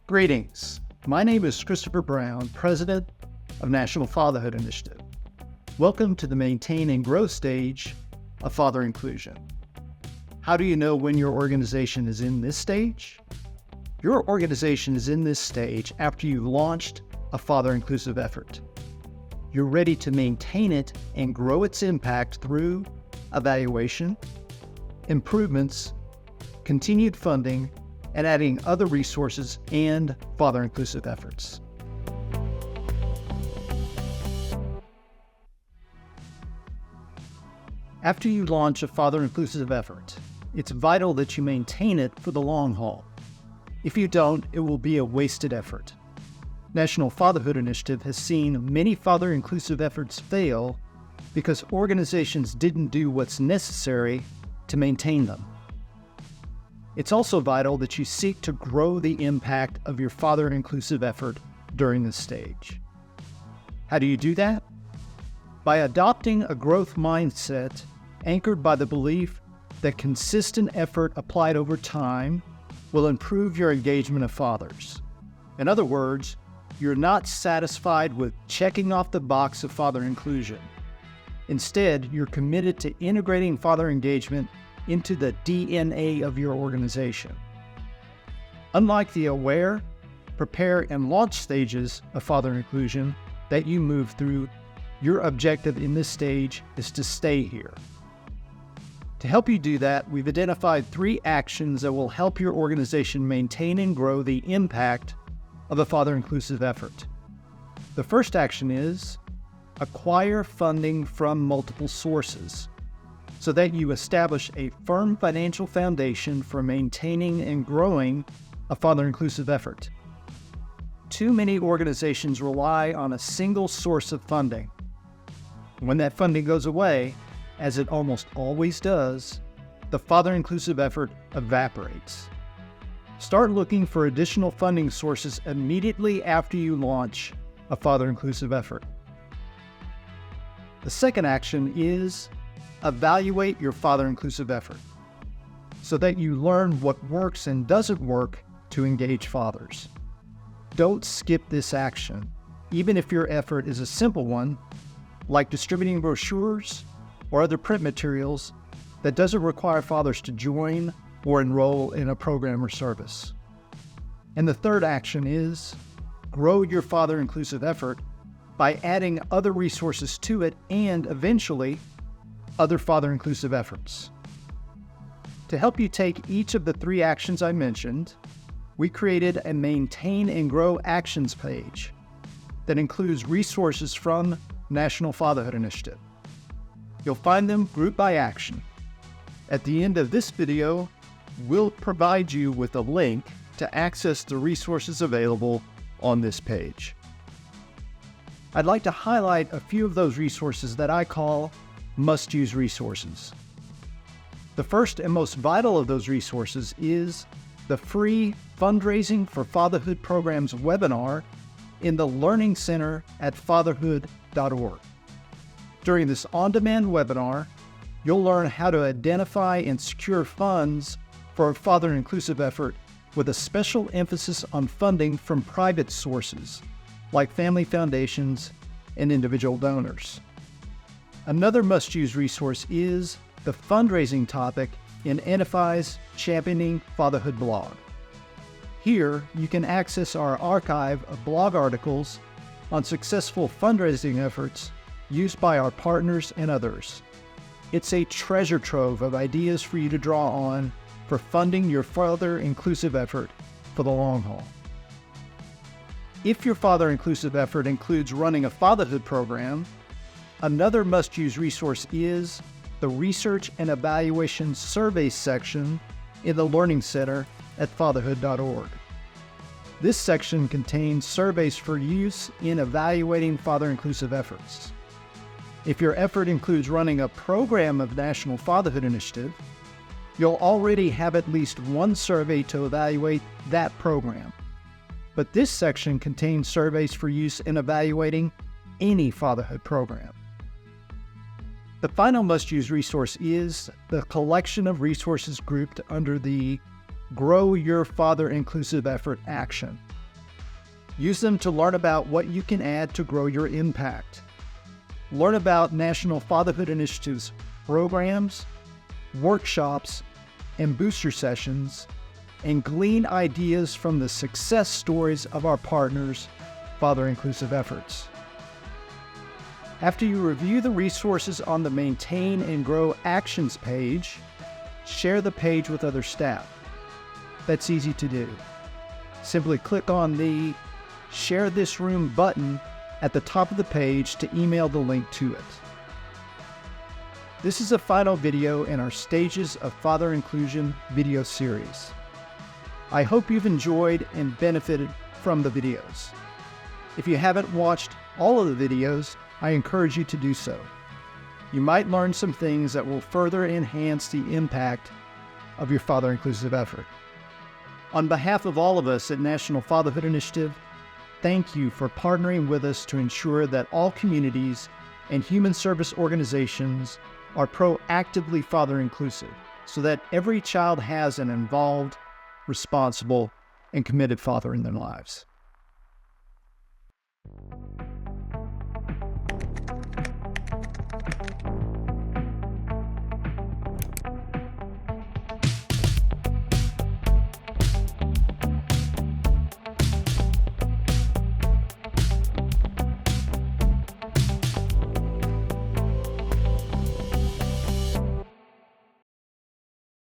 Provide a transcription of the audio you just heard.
Greetings. My name is Christopher Brown, President of National Fatherhood Initiative. Welcome to the Maintain and Grow stage of father inclusion. How do you know when your organization is in this stage? Your organization is in this stage after you've launched a father inclusive effort. You're ready to maintain it and grow its impact through evaluation, improvements, continued funding, and adding other resources and father inclusive efforts. After you launch a father inclusive effort, it's vital that you maintain it for the long haul. If you don't, it will be a wasted effort. National Fatherhood Initiative has seen many father inclusive efforts fail because organizations didn't do what's necessary to maintain them. It's also vital that you seek to grow the impact of your father inclusive effort during this stage. How do you do that? By adopting a growth mindset anchored by the belief that consistent effort applied over time will improve your engagement of fathers. In other words, you're not satisfied with checking off the box of father inclusion. Instead, you're committed to integrating father engagement into the DNA of your organization. Unlike the aware, prepare, and launch stages of father inclusion that you move through, your objective in this stage is to stay here. To help you do that, we've identified 3 actions that will help your organization maintain and grow the impact of a father inclusive effort. The first action is acquire funding from multiple sources, so that you establish a firm financial foundation for maintaining and growing a father inclusive effort. Too many organizations rely on a single source of funding. When that funding goes away, as it almost always does, the father inclusive effort evaporates. Start looking for additional funding sources immediately after you launch a father inclusive effort. The second action is evaluate your father inclusive effort so that you learn what works and doesn't work to engage fathers. Don't skip this action, even if your effort is a simple one, like distributing brochures or other print materials that doesn't require fathers to join or enroll in a program or service. And the third action is grow your father inclusive effort by adding other resources to it and eventually other father inclusive efforts. To help you take each of the 3 actions I mentioned, we created a Maintain and Grow Actions page that includes resources from National Fatherhood Initiative. You'll find them grouped by action. At the end of this video, we'll provide you with a link to access the resources available on this page. I'd like to highlight a few of those resources that I call must-use resources. The first and most vital of those resources is the free Fundraising for Fatherhood Programs webinar in the Learning Center at fatherhood.org. During this on-demand webinar, you'll learn how to identify and secure funds for a father inclusive effort with a special emphasis on funding from private sources like family foundations and individual donors. Another must-use resource is the fundraising topic in NFI's Championing Fatherhood blog. Here, you can access our archive of blog articles on successful fundraising efforts used by our partners and others. It's a treasure trove of ideas for you to draw on for funding your father inclusive effort for the long haul. If your father inclusive effort includes running a fatherhood program, another must-use resource is the Research and Evaluation Survey section in the Learning Center at fatherhood.org. This section contains surveys for use in evaluating father inclusive efforts. If your effort includes running a program of National Fatherhood Initiative, you'll already have at least one survey to evaluate that program. But this section contains surveys for use in evaluating any fatherhood program. The final must-use resource is the collection of resources grouped under the Grow Your Father Inclusive Effort action. Use them to learn about what you can add to grow your impact. Learn about National Fatherhood Initiative's programs, workshops, and booster sessions, and glean ideas from the success stories of our partners' father-inclusive efforts. After you review the resources on the Maintain and Grow Actions page, share the page with other staff. That's easy to do. Simply click on the Share This Room button at the top of the page to email the link to it. This is a final video in our Stages of Father Inclusion video series. I hope you've enjoyed and benefited from the videos. If you haven't watched all of the videos, I encourage you to do so. You might learn some things that will further enhance the impact of your father-inclusive effort. On behalf of all of us at National Fatherhood Initiative, thank you for partnering with us to ensure that all communities and human service organizations are proactively father-inclusive, so that every child has an involved, responsible, and committed father in their lives.